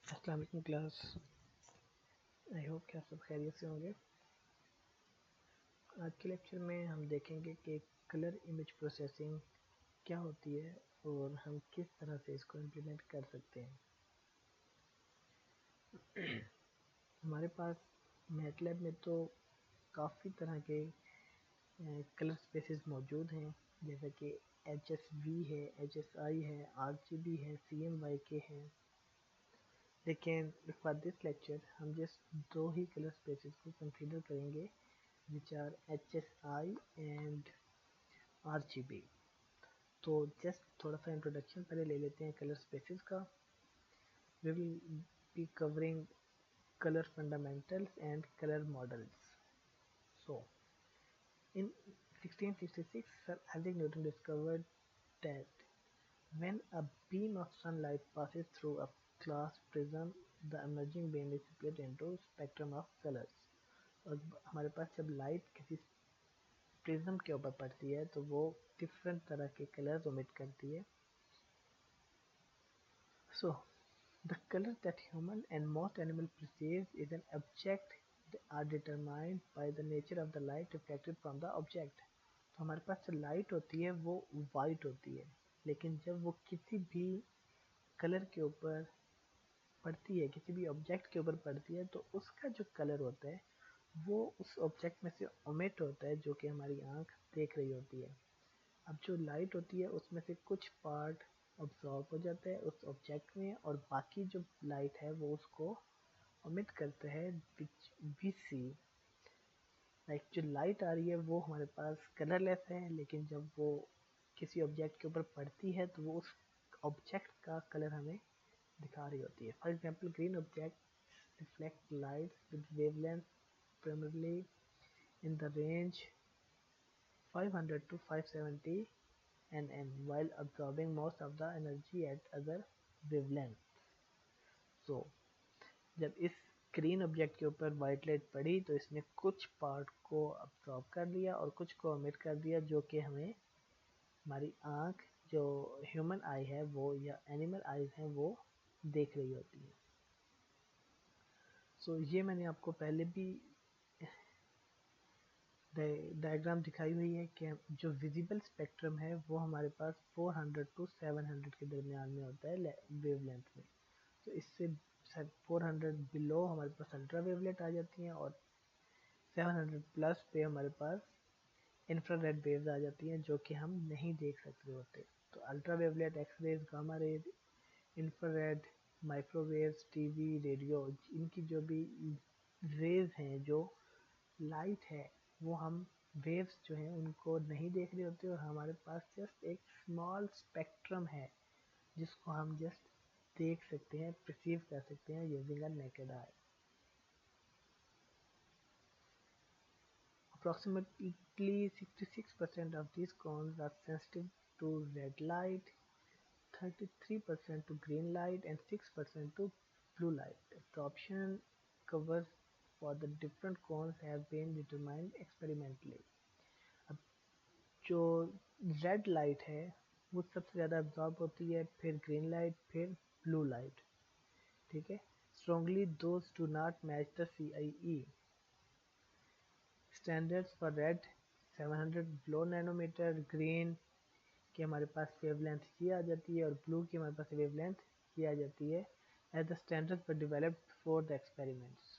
अस्सलाम वालेकुम class. I hope कि आप सब खैरियत से होंगे। आज के लेक्चर में हम देखेंगे कि कलर इमेज प्रोसेसिंग क्या होती है और हम किस तरह से इसको इम्प्लीमेंट कर सकते हैं। हमारे पास मैटलैब में तो काफ़ी तरह के कलर स्पेसेस मौजूद हैं, जैसे कि HSV है, HSI है, RGB है, CMYK है। लेकिन फॉर दिस लेक्चर हम जस्ट दो ही कलर स्पेसेस को कंसीडर करेंगे, which are HSI and RGB। तो जस्ट थोड़ा सा इंट्रोडक्शन पहले ले लेते हैं कलर स्पेसेस का। We will be covering color fundamentals and color models. So, in 1666, Sir Isaac Newton discovered that when a beam of sunlight passes through a glass prism, the emerging beam is split into spectrum of colors। और हमारे पास जब light किसी prism के ऊपर पड़ती है तो वो डिफरेंट तरह के कलर्स ओमिट करती है। So, the color that human and most animal perceives is an object that are determined by the nature of the light reflected from the object। तो हमारे पास जो लाइट होती है वो वाइट होती है, लेकिन जब वो किसी भी कलर के ऊपर पड़ती है, किसी भी ऑब्जेक्ट के ऊपर पड़ती है, तो उसका जो कलर होता है वो उस ऑब्जेक्ट में से ओमिट होता है, जो कि हमारी आँख देख रही होती है। अब जो लाइट होती है उसमें से कुछ पार्ट ऑब्जॉर्व हो जाता है उस ऑब्जेक्ट में, और बाकी जो लाइट है वो उसको ओमिट करता है, वी सी लाइक जो लाइट आ रही है वो हमारे पास कलरलेस है, लेकिन जब वो किसी ऑब्जेक्ट के ऊपर पड़ती है तो वो उस ऑब्जेक्ट का कलर हमें दिखा रही होती है। For example, green object reflect light with wavelength primarily in the range 500 to 570 nm while absorbing most of the energy at other wavelengths। So, जब इस ग्रीन ऑब्जेक्ट के ऊपर वाइट लाइट पड़ी तो इसने कुछ पार्ट को अब्सॉर्ब कर लिया और कुछ को ओमिट कर दिया, जो कि हमें हमारी आँख जो ह्यूमन आई है वो या एनिमल आईज हैं वो देख रही होती है। सो ये मैंने आपको पहले भी डायग्राम दिखाई हुई है कि जो विजिबल स्पेक्ट्रम है वो हमारे पास 400 टू 700 के दरमियान में होता है वेवलेंथ में। तो इससे 400 बिलो हमारे पास अल्ट्रा वेवलेट आ जाती हैं, और 700 प्लस पे हमारे पास इंफ्रारेड वेव्स आ जाती हैं, जो कि हम नहीं देख सकते होते। तो ultraviolet, X rays, gamma rays, infrared, microwaves, TV, radio, इनकी जो भी रेज हैं, जो लाइट है, वो हम वेव्स जो हैं उनको नहीं देख रहे होते, और हमारे पास जस्ट एक स्मॉल स्पेक्ट्रम है जिसको हम जस्ट देख सकते हैं, परसीव कर सकते हैं using a naked eye. Approximately 66% of these cones are sensitive to red light, 33% to green light, and 6% to blue light। Absorption covers for the different cones have been determined experimentally। अब जो red light है वो सबसे ज़्यादा absorb होती है, फिर green light, फिर ब्लू लाइट। ठीक है। Strongly those do not match the CIE standards for red 700 below nanometre, green की हमारे पास वेवलेंथ ये आ जाती है, और ब्लू की हमारे पास वेवलेंथ ये आ जाती है, as the standards were developed for the experiments.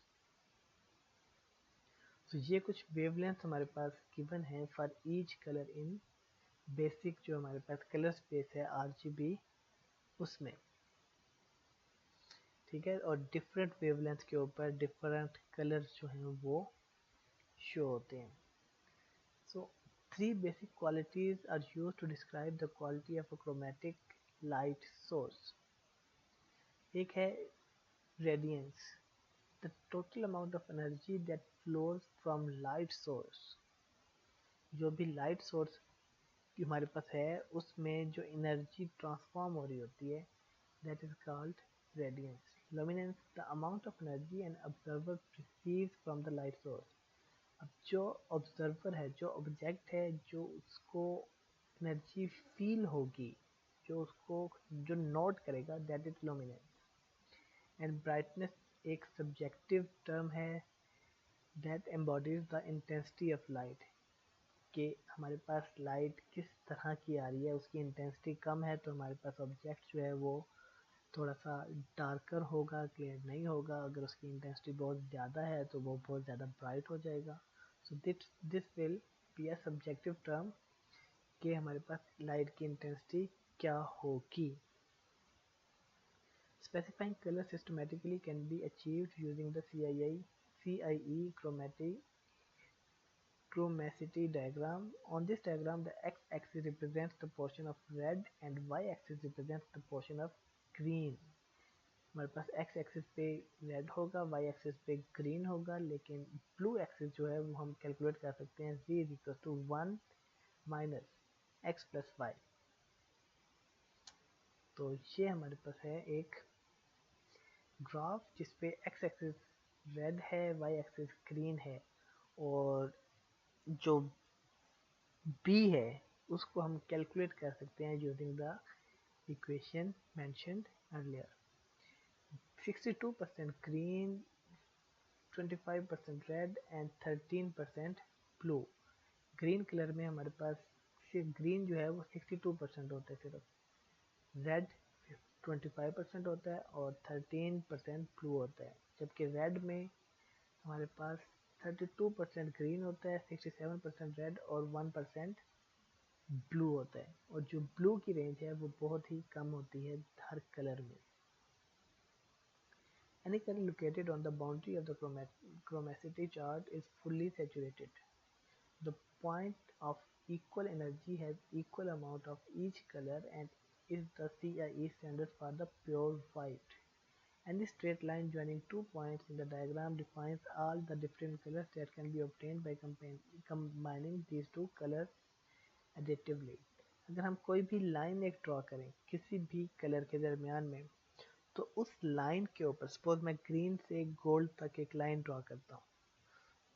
तो ये कुछ वेवलेंथ हमारे पास गिवन है for each colour in basic जो हमारे पास कलर स्पेस है RGB उसमें। ठीक है। और डिफरेंट वेवलेंथ के ऊपर डिफरेंट कलर्स जो हैं वो शो होते हैं। सो 3 basic qualities are used to describe the quality of a chromatic light source। एक है radiance, the total amount of energy that flows from light source। जो भी लाइट सोर्स हमारे पास है उसमें जो एनर्जी ट्रांसफॉर्म हो रही होती है, that is called radiance। luminance, the amount of energy an observer receives from the light source। अब जो ऑब्जर्वर है, जो ऑब्जेक्ट है, जो उसको एनर्जी फील होगी, जो उसको जो नोट करेगा, that is luminous. And brightness एक सब्जेक्टिव टर्म है that embodies the intensity of light, कि हमारे पास लाइट किस तरह की आ रही है, उसकी इंटेंसिटी कम है तो हमारे पास ऑब्जेक्ट जो है वो थोड़ा सा डार्कर होगा, क्लियर नहीं होगा। अगर उसकी इंटेंसिटी बहुत ज़्यादा है तो वो बहुत ज़्यादा ब्राइट हो जाएगा। So this will be a subjective term कि हमारे पास लाइट की इंटेंसिटी क्या होगी। Specifying color systematically can be achieved using the CIE chromacity diagram. On this diagram, the x-axis represents the portion of red and y-axis represents the portion of green. हमारे पास x axis पे red होगा, y axis पे green होगा, लेकिन blue axis जो है वो हम कैलकुलेट कर सकते हैं z is equal to 1 minus x plus Y. तो ये हमारे पास है एक ग्राफ जिसपे x एक्सिस रेड है, y एक्सिस ग्रीन है, और जो b है उसको हम कैलकुलेट कर सकते हैं using the equation mentioned earlier. 62% green, 25% red and 13% blue. Green colour में हमारे पास सिर्फ ग्रीन जो है वो 62% होता है, सिर्फ रेड 25% होता है और 13% ब्लू होता है। जबकि रेड में हमारे पास 32% ग्रीन होता है, 67% रेड और 1% ब्लू होता है। और जो ब्लू की रेंज है वो बहुत ही कम होती है हर कलर में। Any color located on the boundary of the chromacity chart is fully saturated. The point of equal energy has equal amount of each color and is the CIE standard for the pure white. Any straight line joining two points in the diagram defines all the different colors that can be obtained by combining these two colors additively. अगर हम कोई भी line एक draw करें किसी भी colour के दरमियान में, तो उस लाइन के ऊपर सपोज मैं ग्रीन से गोल्ड तक एक लाइन ड्रॉ करता हूँ,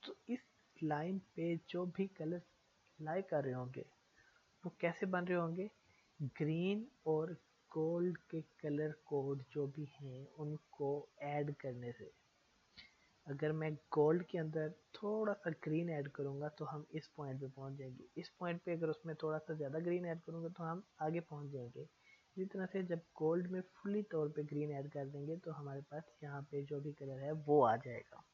तो इस लाइन पे जो भी कलर लाई कर रहे होंगे वो कैसे बन रहे होंगे, ग्रीन और गोल्ड के कलर कोड जो भी हैं उनको ऐड करने से। अगर मैं गोल्ड के अंदर थोड़ा सा ग्रीन ऐड करूँगा तो हम इस पॉइंट पे पहुँच जाएंगे, इस पॉइंट पे अगर उसमें थोड़ा सा ज़्यादा ग्रीन ऐड करूँगा तो हम आगे पहुँच जाएंगे। इसी तरह से जब गोल्ड में फुली तौर पे ग्रीन ऐड कर देंगे तो हमारे पास यहाँ पे जो भी कलर है वो आ जाएगा।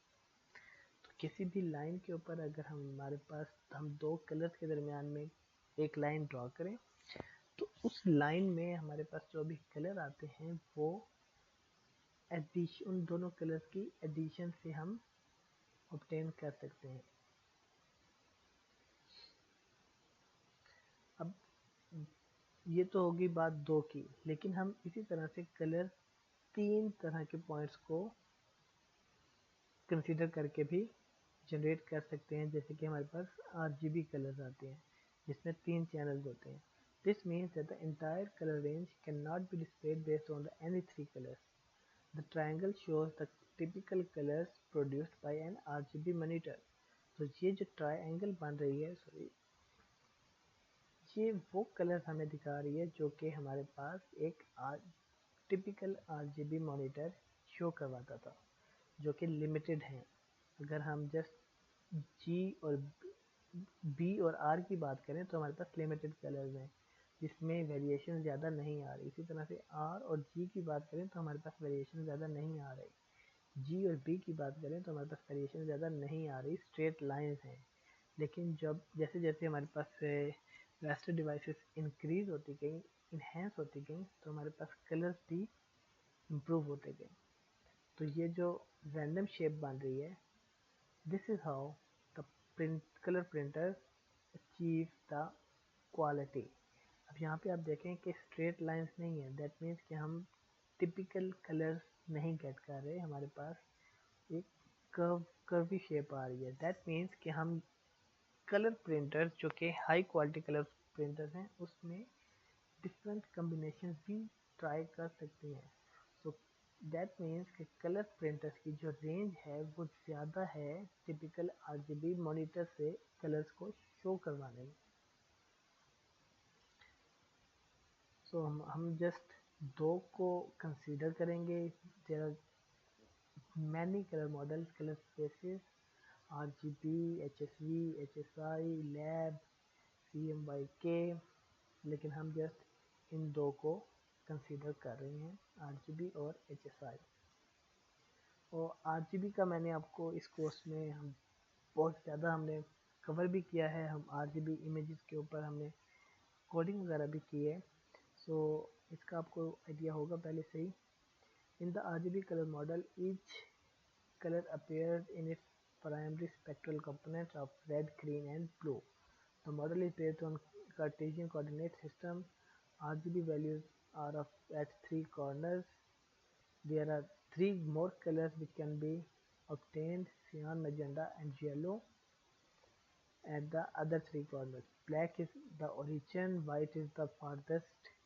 तो किसी भी लाइन के ऊपर अगर हमारे पास हम दो कलर्स के दरमियान में एक लाइन ड्रॉ करें तो उस लाइन में हमारे पास जो भी कलर आते हैं वो एडिशन, उन दोनों कलर्स की एडिशन से हम ऑब्टेन कर सकते हैं। अब ये तो होगी बात दो की, लेकिन हम इसी तरह से कलर तीन तरह के पॉइंट्स को कंसीडर करके भी जनरेट कर सकते हैं। जैसे कि हमारे पास RGB कलर्स आते हैं जिसमें तीन चैनल्स होते हैं। This means that the entire colour range can not be displayed based on the any three colours. The triangle shows the typical colours produced by an RGB monitor. तो ये जो triangle बन रही है, सॉरी, ये वो कलर हमें दिखा रही है जो कि हमारे पास एक टिपिकल RGB मॉनिटर शो करवाता था, जो कि लिमिटेड हैं। अगर हम जस्ट G और B और R की बात करें तो हमारे पास लिमिटेड कलर्स हैं जिसमें वेरिएशन ज़्यादा नहीं आ रही। इसी तरह से R और G की बात करें तो हमारे पास वेरिएशन ज़्यादा नहीं आ रही। G और B की बात करें तो हमारे पास वेरिएशन ज़्यादा नहीं आ रही, स्ट्रेट लाइंस हैं। लेकिन जब जैसे जैसे हमारे पास रास्टर डिवाइसेस इंक्रीज होती गई, इन्हेंस होती गई, तो हमारे पास कलर्स भी इम्प्रूव होते गए। तो ये जो रैंडम शेप बन रही है, this is how the colour printer achieve the quality. अब यहाँ पे आप देखें कि स्ट्रेट लाइंस नहीं है, दैट मीन्स कि हम टिपिकल कलर्स नहीं गेट कर रहे, हमारे पास एक कर्वी शेप आ रही है। दैट मीन्स कि हम कलर प्रिंटर्स जो कि हाई क्वालिटी कलर प्रिंटर्स हैं उसमें डिफरेंट कम्बिनेशन भी ट्राई कर सकते हैं। सो दैट मीन्स कि कलर प्रिंटर्स की जो रेंज है वो ज़्यादा है टिपिकल RGB मॉनिटर से कलर्स को शो करवाने में। सो हम जस्ट दो को कंसीडर करेंगे। There are many color models, color spaces, RGB, HSV, HSI, Lab, CMYK, लेकिन हम जस्ट इन दो को कंसीडर कर रहे हैं, RGB और HSI। और RGB का मैंने आपको इस कोर्स में हम बहुत ज़्यादा हमने कवर भी किया है, हम RGB इमेजेस के ऊपर हमने कोडिंग वगैरह भी की है, सो इसका आपको आइडिया होगा पहले से ही। In the RGB color model, each color appears in its primary spectral components of red, green and blue. The model is based on Cartesian coordinate system. RGB values are at three corners. There are three more colors which can be obtained: cyan, magenta and yellow at the other three corners. Black is the origin, white is the farthest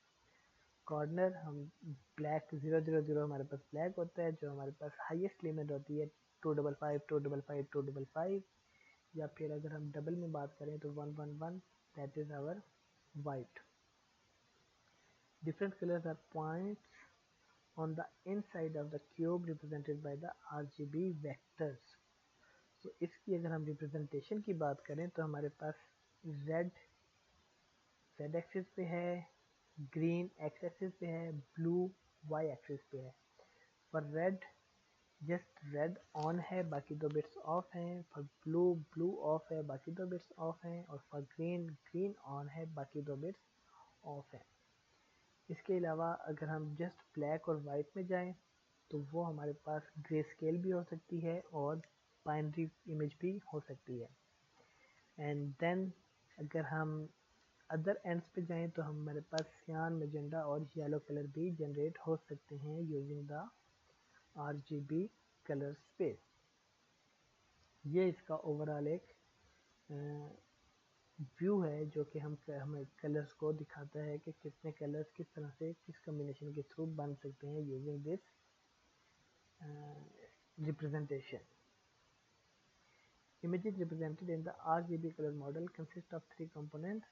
corner. हम black 000 हमारे पास black होता है, जो हमारे पास highest limit होती है 255 255 255, या फिर अगर हम डबल में बात करें तो 111, that is our white. Different colours are points on the inside of the cube represented by the RGB vectors. तो इसकी अगर हम रिप्रेजेंटेशन की बात करें तो हमारे पास रेड जेड एक्सिस पे है, ग्रीन एक्स एक्सिस पे है, ब्लू वाई एक्सिस पे है। For red just red on है, बाकी दो बिट्स ऑफ हैं। फॉर ब्लू ब्लू ऑफ है, बाकी दो बिट्स ऑफ हैं। और फॉर ग्रीन ग्रीन ऑन है, बाकी दो बिट्स ऑफ हैं। इसके अलावा अगर हम जस्ट ब्लैक और वाइट में जाएं तो वो हमारे पास ग्रे स्केल भी हो सकती है और बाइनरी इमेज भी हो सकती है। एंड देन अगर हम अदर एंड्स पे जाएं तो हमारे पास सियान, मैजेंटा और येलो कलर भी जनरेट हो सकते हैं using the RGB colour space. ये इसका ओवरऑल एक व्यू है जो कि हमें कलर्स को दिखाता है कि कितने कलर्स किस तरह से किस कम्बिनेशन के थ्रू बन सकते हैं using this representation. Images represented in the RGB color model consist of three components,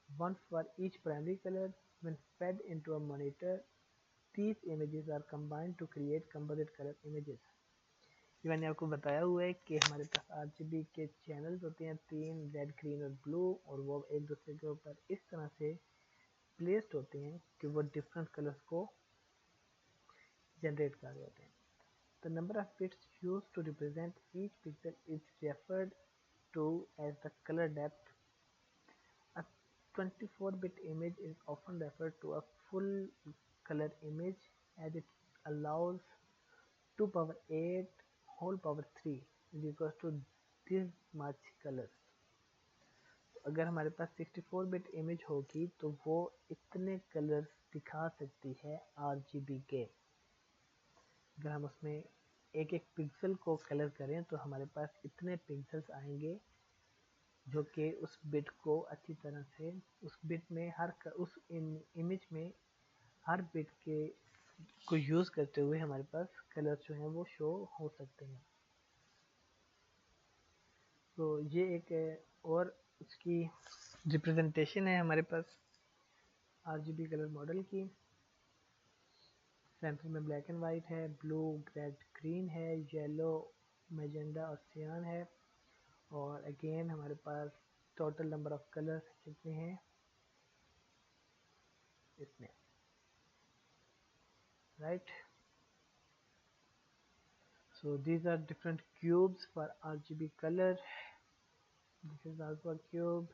one for each primary color. When fed into a monitor, these images are combined to create composite color images. ये मैंने आपको बताया हुआ है कि हमारे पास RGB के channels होते हैं तीन, रेड, ग्रीन और ब्लू, और वो एक दूसरे के ऊपर इस तरह से प्लेस्ड होते हैं कि वो डिफरेंट कलर्स को जनरेट कर रहे होते हैं। The number of bits used to represent each pixel is referred to as the color depth. A 24-bit image is often referred to a full color image as it allows 2 power 8 whole power 3 is equals to this much colors. अगर हमारे पास 64-बिट image होगी तो वो इतने colours दिखा सकती है RGB के। अगर हम उसमें एक एक पिक्सल को कलर करें तो हमारे पास इतने पिक्सल्स आएंगे जो कि उस बिट को अच्छी तरह से उस बिट में उस इमेज में हर बिट के को यूज़ करते हुए हमारे पास कलर जो हैं वो शो हो सकते हैं। तो ये एक और उसकी रिप्रेजेंटेशन है हमारे पास RGB कलर मॉडल की। सेंटर में ब्लैक एंड वाइट है, ब्लू रेड ग्रीन है, येलो मैजेंडा और सियान है, और अगेन हमारे पास टोटल नंबर ऑफ कलर्स कितने हैं इसमें, right. So these are different cubes for RGB color. This is also a cube.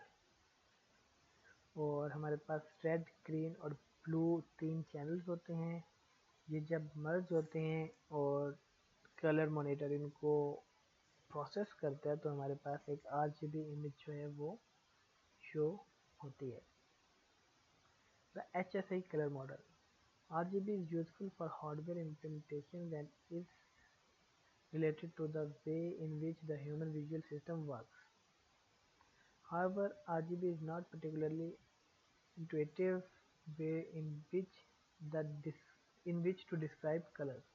और हमारे पास रेड, ग्रीन और ब्लू तीन चैनल्स होते हैं। ये जब मर्ज होते हैं और कलर मॉनिटर इनको प्रोसेस करता है तो हमारे पास एक RGB इमेज जो है वो शो होती है। The HSI color model. RGB is useful for hardware implementation that is related to the way in which the human visual system works. However, RGB is not particularly intuitive way in which to describe colors.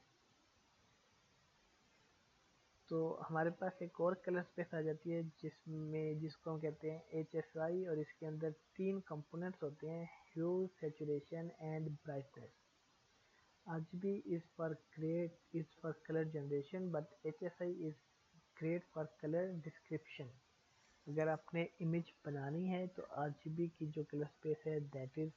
तो हमारे पास एक और colour space आ जाती है जिसको हम कहते हैं HSI, और इसके अंदर तीन कंपोनेंट्स होते हैं: hue, saturation and brightness. RGB is for color generation, but HSI is great for color description. अगर आपने इमेज बनानी है तो RGB की जो कलर स्पेस है that is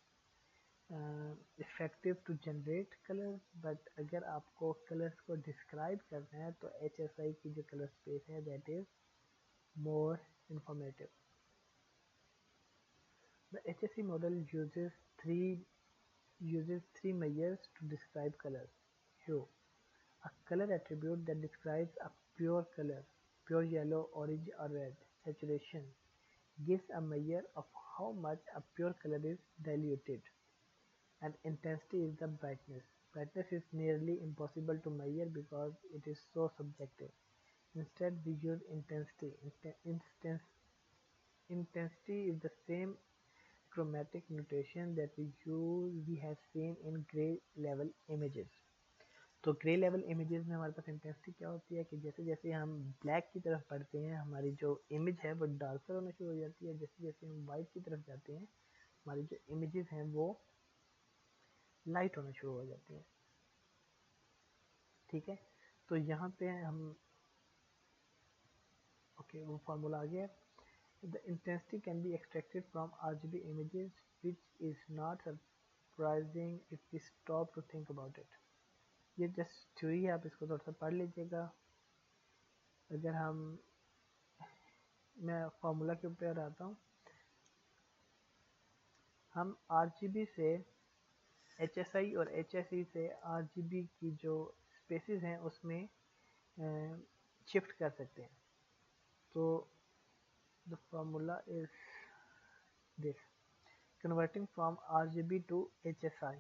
effective to generate colour, but अगर आपको कलर्स को डिस्क्राइब करना है तो HSI की जो कलर स्पेस है that is more informative. The HSI model uses three measures to describe colors. Hue, a color attribute that describes a pure color, pure yellow, orange or red. Saturation gives a measure of how much a pure color is diluted. And intensity is the brightness. Brightness is nearly impossible to measure because it is so subjective. Instead, we use intensity. Intensity is the same chromatic notation that we have seen in gray level images. तो grey level images में हमारे पास intensity क्या होती है कि जैसे जैसे हम ब्लैक की तरफ बढ़ते हैं हमारी जो इमेज है वो डार्कर होना शुरू हो जाती है, जैसे जैसे हम वाइट की तरफ जाते हैं हमारी जो इमेजेस हैं वो लाइट होना शुरू हो जाती हैं. ठीक है, तो यहाँ पे हम ओके वो फार्मूला आ गया. The intensity can be extracted from RGB images, which is not surprising if we stop to think about it. ये जस्ट थ्योरी है, आप इसको थोड़ा सा पढ़ लीजिएगा. अगर मैं फार्मूला के ऊपर आता हूँ, हम RGB से HSI और HSI से RGB की जो स्पेसिस हैं उसमें शिफ्ट कर सकते हैं. तो the formula is this, converting from RGB to HSI.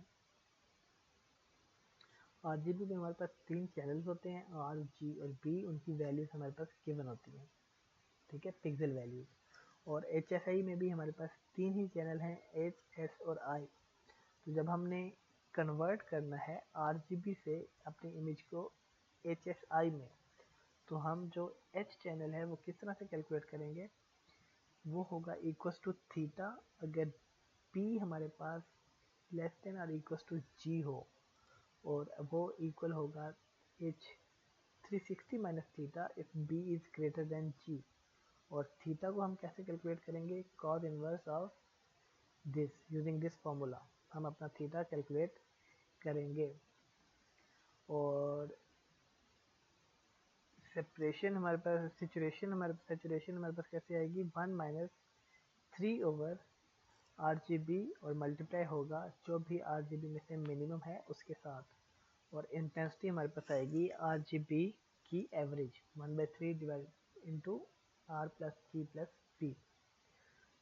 RGB में हमारे पास 3 चैनल्स होते हैं, R, G और B. उनकी वैल्यूज हमारे पास गिवन होती हैं, ठीक है, पिक्सल वैल्यूज. और HSI में भी हमारे पास 3 ही चैनल हैं, H, S और I. तो जब हमने कन्वर्ट करना है RGB से अपनी इमेज को HSI में, तो हम जो H चैनल है वो किस तरह से कैलकुलेट करेंगे, वो होगा इक्वल्स टू थीटा अगर P हमारे पास लेस देन और इक्वल्स टू G हो, और वो इक्वल होगा H 360 minus theta if B is greater than G. और थीटा को हम कैसे कैलकुलेट करेंगे, cos inverse of this using this formula हम अपना थीटा कैलकुलेट करेंगे. और सेपरेशन हमारे पास, सेचुरेशन हमारे पास कैसे आएगी, 1 माइनस 3 ओवर RGB और मल्टीप्लाई होगा जो भी RGB में से मिनिमम है उसके साथ. और इंटेंसिटी हमारे पास आएगी RGB की average 1/3 divide into R plus G plus P.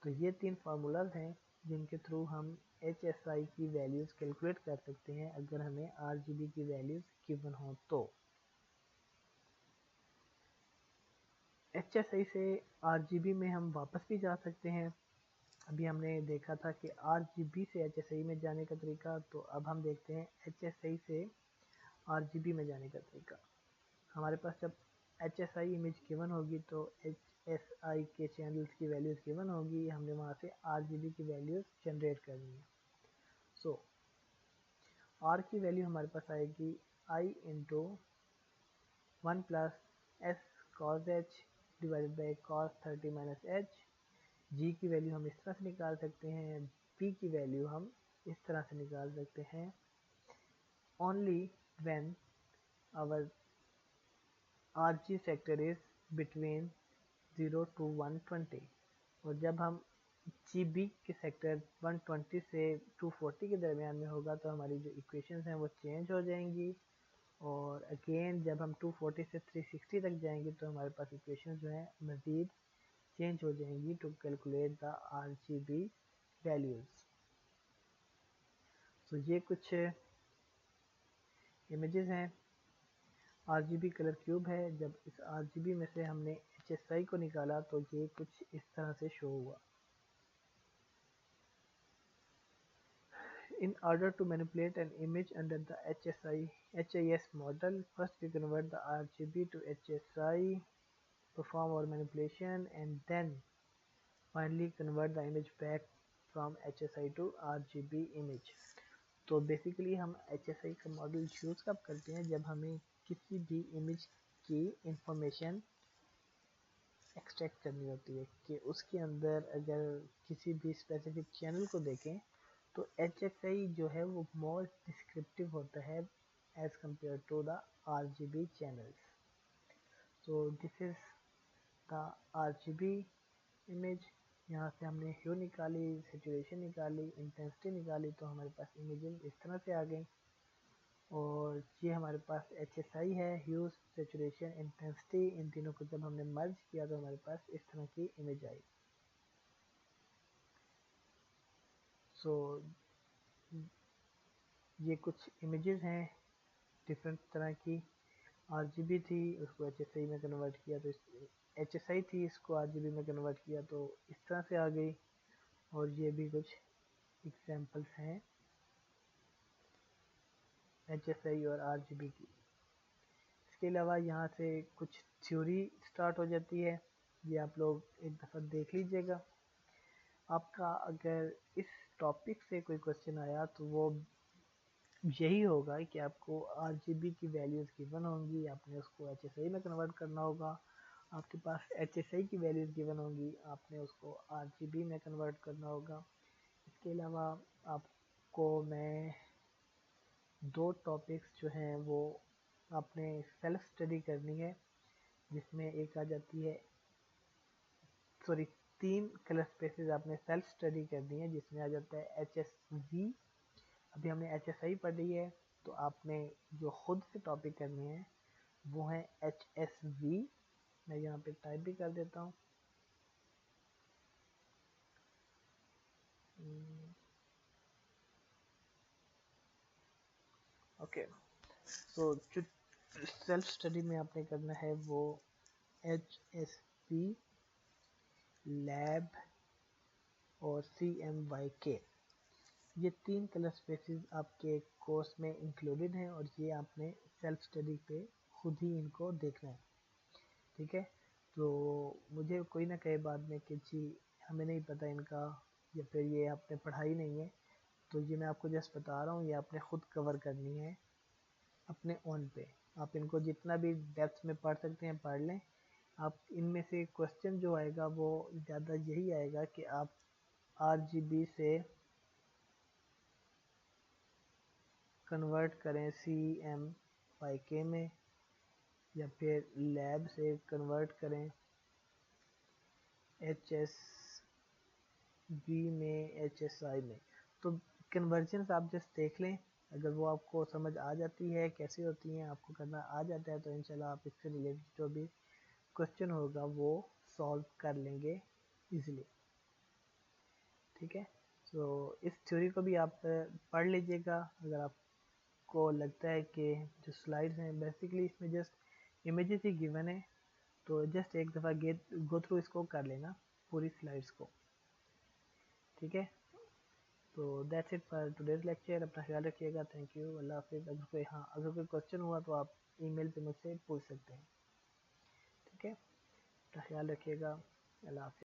तो ये 3 फार्मूलाज हैं जिनके थ्रू हम HSI की वैल्यूज़ कैलकुलेट कर सकते हैं अगर हमें RGB की वैल्यूज़ गिवन हो तो. HSI से RGB में हम वापस भी जा सकते हैं. अभी हमने देखा था कि RGB से HSI में जाने का तरीका, तो अब हम देखते हैं HSI से RGB में जाने का तरीका. हमारे पास जब HSI इमेज गिवन होगी तो HSI के चैनल्स की वैल्यूज़ गिवन होगी, हमने वहाँ से RGB की वैल्यूज़ जनरेट करनी है. सो R की वैल्यू हमारे पास आएगी I into 1 plus S cos H divided by cos 30 minus H. G की वैल्यू हम इस तरह से निकाल सकते हैं, P की वैल्यू हम इस तरह से निकाल सकते हैं. Only when our RG factor is between 0 to 120. और जब हम GB के सेक्टर 120 से 240 के दरमियान में होगा तो हमारी जो इक्वेशंस हैं वो चेंज हो जाएंगी. और अगेन जब हम 240 से 360 तक जाएंगे तो हमारे पास इक्वेशंस जो हैं मज़ीद चेंज हो जाएंगी to calculate the RGB values. तो ये कुछ इमेजेस हैं. RGB कलर क्यूब है. जब इस RGB में से हमने HSI को निकाला तो ये कुछ इस तरह से शो हुआ. In order to manipulate an image under the HIS model, first we convert the RGB to HSI, perform our manipulation, and then finally convert the image back from HSI to RGB image. तो basically हम HSI का model use कब करते हैं, जब हमें किसी भी इमेज की इंफॉर्मेशन एक्सट्रैक्ट करनी होती है कि उसके अंदर अगर किसी भी स्पेसिफिक चैनल को देखें तो HSI जो है वो मोर डिस्क्रिप्टिव होता है as compared to the RGB channels. तो this is the RGB image. यहाँ से हमने ह्यू निकाली, सैचुरेशन निकाली, इंटेंसिटी निकाली, तो हमारे पास इमेजेस इस तरह से आ गई। और ये हमारे पास HSI है, ह्यू, सैचुरेशन, इंटेंसिटी, इन तीनों को जब हमने मर्ज किया तो हमारे पास इस तरह की इमेज आई। सो ये कुछ इमेजेस हैं डिफरेंट तरह की। RGB थी, उसको HSI में कन्वर्ट किया तो HSI थी, इसको RGB में कन्वर्ट किया तो इस तरह से आ गई। और ये भी कुछ एग्जांपल्स हैं HSI और RGB की। इसके अलावा यहाँ से कुछ थ्योरी स्टार्ट हो जाती है, ये आप लोग एक दफ़ा देख लीजिएगा। आपका अगर इस टॉपिक से कोई क्वेश्चन आया तो वो यही होगा कि आपको RGB की वैल्यूज़ गिवन होंगी, आपने उसको HSI में कन्वर्ट करना होगा। आपके पास HSI की वैल्यूज़ गिवन होंगी, आपने उसको RGB में कन्वर्ट करना होगा। इसके अलावा आपको मैं दो टॉपिक्स जो हैं वो आपने सेल्फ स्टडी करनी है, जिसमें एक आ जाती है, सॉरी, तीन कलर स्पेसेस आपने सेल्फ स्टडी करनी है, जिसमें आ जाता है HSV। अभी हमने HSI पढ़ी है, तो आपने जो खुद से टॉपिक करनी है वो है HSV। मैं यहाँ पे टाइप भी कर देता हूँ। ओके, तो जो सेल्फ स्टडी में आपने करना है वो HSV, लैब और CMYK, ये तीन कलर स्पेसेस आपके कोर्स में इंक्लूडेड हैं और ये आपने सेल्फ स्टडी पे खुद ही इनको देखना है। ठीक है, तो मुझे कोई ना कहे बाद में कि जी हमें नहीं पता इनका, या फिर ये आपने पढ़ाई नहीं है, तो ये मैं आपको जस्ट बता रहा हूँ, ये आपने खुद कवर करनी है अपने ओन पे। आप इनको जितना भी डेप्थ में पढ़ सकते हैं पढ़ लें। आप इनमें से क्वेश्चन जो आएगा वो ज़्यादा यही आएगा कि आप RGB से कन्वर्ट करें CMYK में, या फिर लैब से कन्वर्ट करें HSV में, HSI में। तो कन्वर्जन्स आप जस्ट देख लें, अगर वो आपको समझ आ जाती है कैसे होती हैं, आपको करना आ जाता है, तो इंशाल्लाह आप इससे रिलेटेड जो भी क्वेश्चन होगा वो सॉल्व कर लेंगे इजीली। ठीक है, तो इस थ्योरी को भी आप पढ़ लीजिएगा। अगर आपको लगता है कि जो स्लाइड्स हैं बेसिकली इसमें जस्ट इमेजेस ही गिवन है, तो जस्ट एक दफ़ा गो थ्रू इसको कर लेना पूरी स्लाइड्स को। ठीक है, तो that's it for today's lecture. अपना ख्याल रखिएगा। थैंक यू, अल्लाह हाफिज़। अगर कोई क्वेश्चन हुआ तो आप ईमेल पे मुझसे पूछ सकते हैं। ठीक है, अपना ख्याल रखिएगा। अल्लाह हाफिज़।